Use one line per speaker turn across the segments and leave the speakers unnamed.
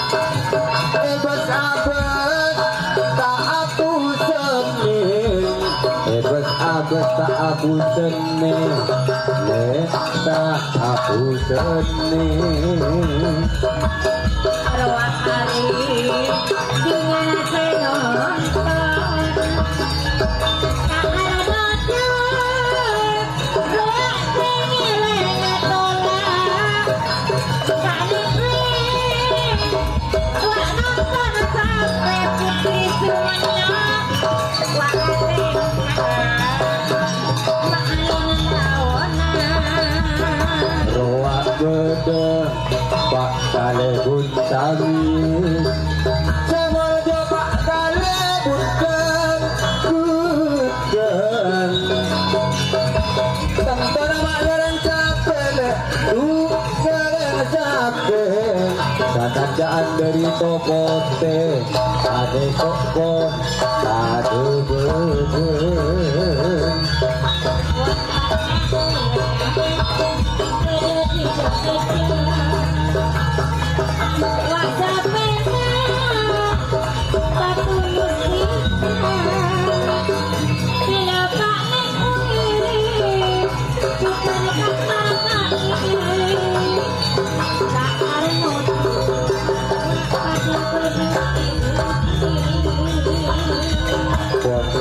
Ebes abes tak aku sening, ebes abes tak aku sening, tak aku sening.
Rawat hari dengan senonton
Pak kale buntang semua dia pak kale buntang buntang tanpa nama orang capek orang capek keadaan dari tokote ada toko ada beben.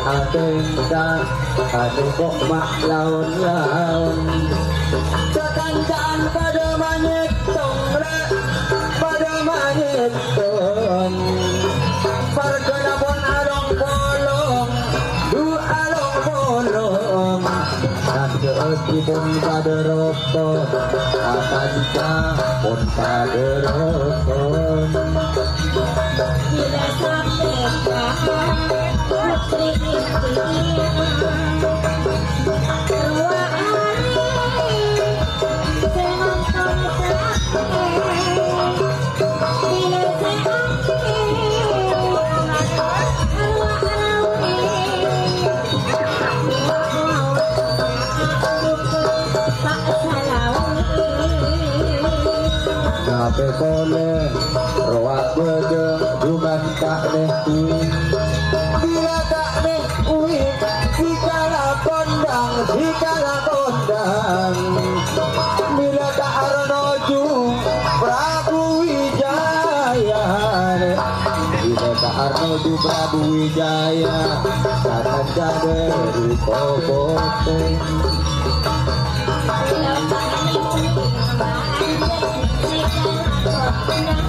Atenka ade kok mak laun-laun kekancaan pada manyetong rek pada manyetong parkena pon along bolong du along bolong dan keeti pun pada rokok akan pun pada rokok
tidak sampai putri
Nape kole roak bedeng duman tak neh kuing bila tak neh kuing sikala kondang bila tak arnoju Prabu Wijaya bila tak arnoju Prabu Wijaya akan jadi popote.
Thank you.